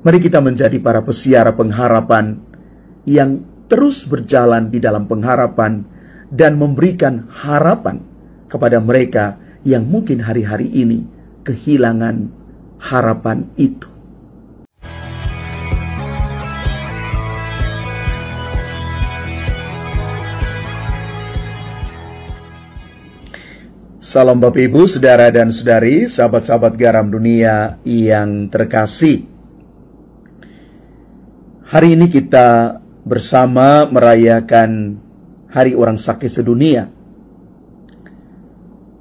Mari kita menjadi para pesiara pengharapan yang terus berjalan di dalam pengharapan dan memberikan harapan kepada mereka yang mungkin hari-hari ini kehilangan harapan itu. Salam Bapak Ibu, Saudara dan Saudari, sahabat-sahabat Garam Dunia yang terkasih. Hari ini kita bersama merayakan Hari Orang Sakit Sedunia.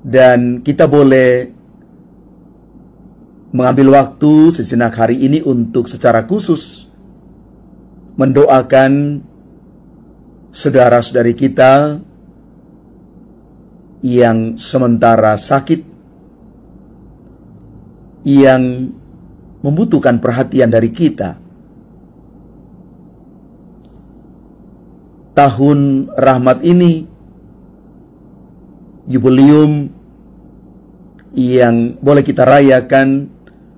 Dan kita boleh mengambil waktu sejenak hari ini untuk secara khusus mendoakan saudara-saudari kita yang sementara sakit, yang membutuhkan perhatian dari kita. Tahun rahmat ini, jubileum yang boleh kita rayakan,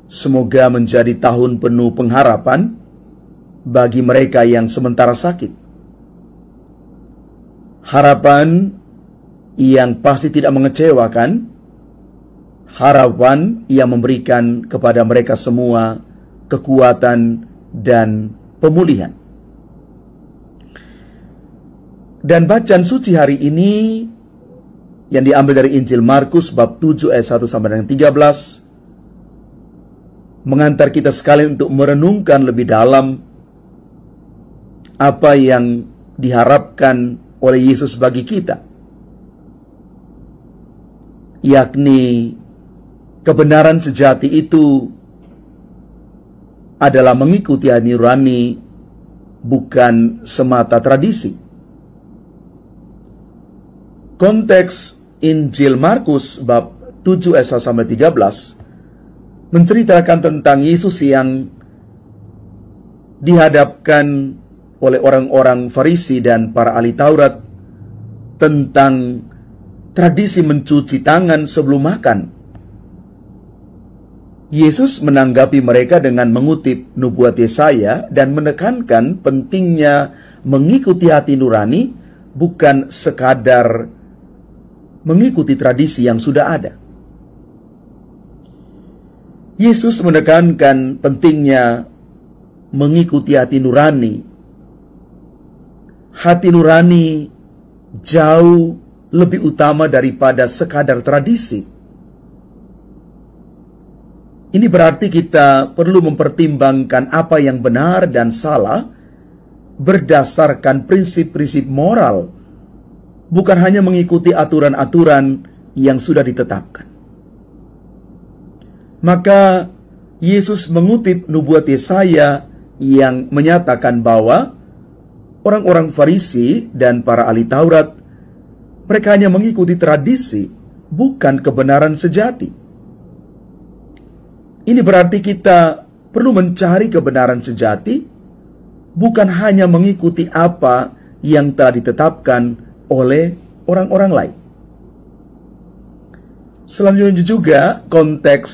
semoga menjadi tahun penuh pengharapan bagi mereka yang sementara sakit. Harapan yang pasti tidak mengecewakan, harapan yang memberikan kepada mereka semua kekuatan dan pemulihan. Dan bacaan suci hari ini yang diambil dari Injil Markus bab 7 ayat 1 sampai dengan 13 mengantar kita sekalian untuk merenungkan lebih dalam apa yang diharapkan oleh Yesus bagi kita, yakni kebenaran sejati itu adalah mengikuti hati nurani, bukan semata tradisi. Konteks Injil Markus bab 7 ayat 1 sampai 13 menceritakan tentang Yesus yang dihadapkan oleh orang-orang Farisi dan para ahli Taurat tentang tradisi mencuci tangan sebelum makan. Yesus menanggapi mereka dengan mengutip nubuat Yesaya dan menekankan pentingnya mengikuti hati nurani, bukan sekadar mengikuti tradisi yang sudah ada. Yesus menekankan pentingnya mengikuti hati nurani. Hati nurani jauh lebih utama daripada sekadar tradisi. Ini berarti kita perlu mempertimbangkan apa yang benar dan salah berdasarkan prinsip-prinsip moral, bukan hanya mengikuti aturan-aturan yang sudah ditetapkan. Maka Yesus mengutip nubuat Yesaya yang menyatakan bahwa orang-orang Farisi dan para ahli Taurat, mereka hanya mengikuti tradisi, bukan kebenaran sejati. Ini berarti kita perlu mencari kebenaran sejati, bukan hanya mengikuti apa yang telah ditetapkan oleh orang-orang lain. Selanjutnya juga konteks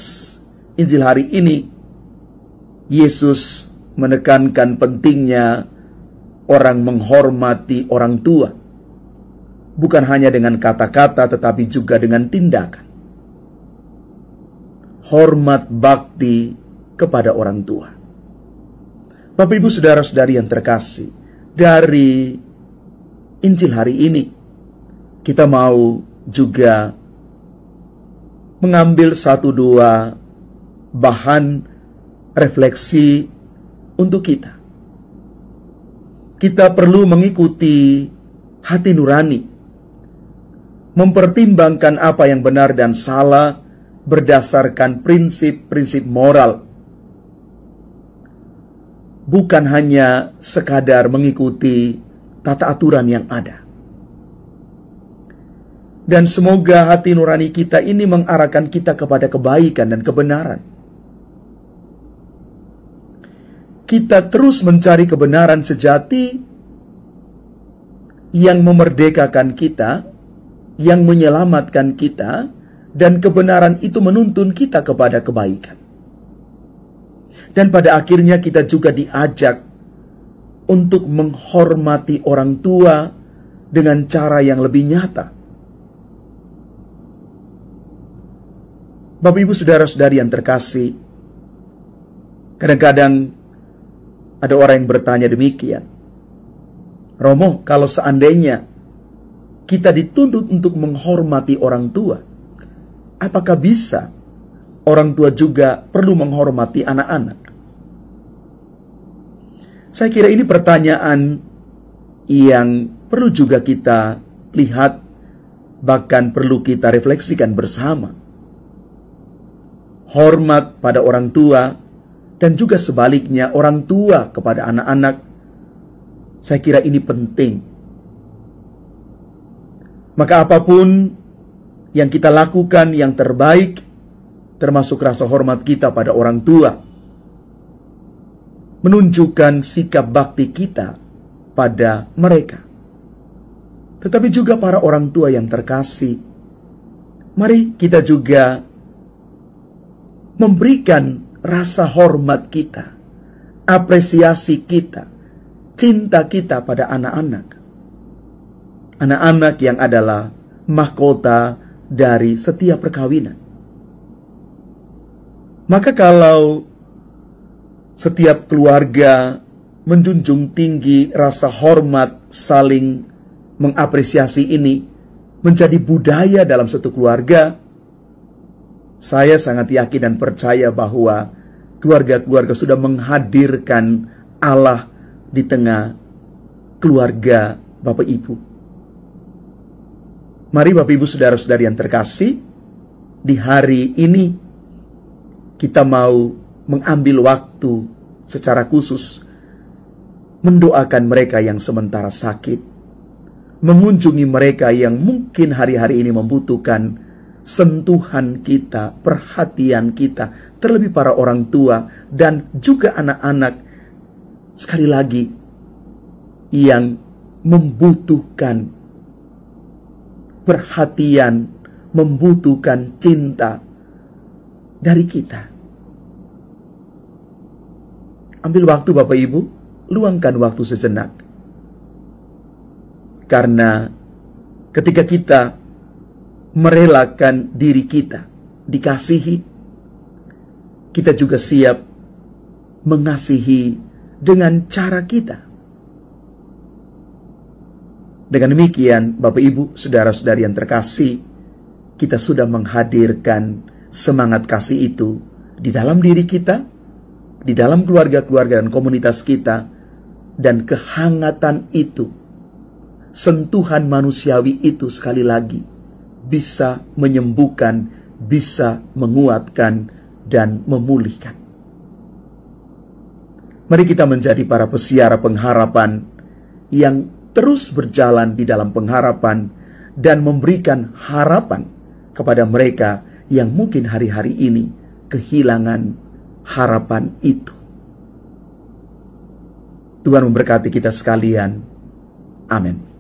Injil hari ini, Yesus menekankan pentingnya orang menghormati orang tua, bukan hanya dengan kata-kata tetapi juga dengan tindakan. Hormat bakti kepada orang tua. Bapak Ibu saudara-saudari yang terkasih, dari Injil hari ini kita mau juga mengambil satu dua bahan refleksi untuk kita. Kita perlu mengikuti hati nurani, mempertimbangkan apa yang benar dan salah berdasarkan prinsip-prinsip moral, bukan hanya sekadar mengikuti tata aturan yang ada. Dan semoga hati nurani kita ini mengarahkan kita kepada kebaikan dan kebenaran. Kita terus mencari kebenaran sejati yang memerdekakan kita, yang menyelamatkan kita, dan kebenaran itu menuntun kita kepada kebaikan. Dan pada akhirnya kita juga diajak untuk menghormati orang tua dengan cara yang lebih nyata. Bapak, Ibu, saudara-saudari yang terkasih, kadang-kadang ada orang yang bertanya demikian, Romo, kalau seandainya kita dituntut untuk menghormati orang tua, apakah bisa orang tua juga perlu menghormati anak-anak? Saya kira ini pertanyaan yang perlu juga kita lihat, bahkan perlu kita refleksikan bersama. Hormat pada orang tua dan juga sebaliknya orang tua kepada anak-anak, saya kira ini penting. Maka apapun yang kita lakukan yang terbaik, termasuk rasa hormat kita pada orang tua, menunjukkan sikap bakti kita pada mereka. Tetapi juga para orang tua yang terkasih, mari kita juga memberikan rasa hormat kita, apresiasi kita, cinta kita pada anak-anak. Anak-anak yang adalah mahkota dari setiap perkawinan. Maka kalau setiap keluarga menjunjung tinggi rasa hormat, saling mengapresiasi ini menjadi budaya dalam satu keluarga, saya sangat yakin dan percaya bahwa keluarga-keluarga sudah menghadirkan Allah di tengah keluarga Bapak Ibu. Mari Bapak Ibu, saudara-saudari yang terkasih, di hari ini kita mau mengambil waktu secara khusus mendoakan mereka yang sementara sakit, mengunjungi mereka yang mungkin hari-hari ini membutuhkan sentuhan kita, perhatian kita, terlebih para orang tua dan juga anak-anak, sekali lagi, yang membutuhkan perhatian, membutuhkan cinta dari kita. Ambil waktu Bapak Ibu, luangkan waktu sejenak. Karena ketika kita merelakan diri kita dikasihi, kita juga siap mengasihi dengan cara kita. Dengan demikian, Bapak Ibu, saudara-saudari yang terkasih, kita sudah menghadirkan semangat kasih itu di dalam diri kita, di dalam keluarga-keluarga dan komunitas kita, dan kehangatan itu, sentuhan manusiawi itu sekali lagi bisa menyembuhkan, bisa menguatkan, dan memulihkan. Mari kita menjadi para pesiara pengharapan yang terus berjalan di dalam pengharapan dan memberikan harapan kepada mereka yang mungkin hari-hari ini kehilangan harapan itu. Tuhan memberkati kita sekalian. Amin.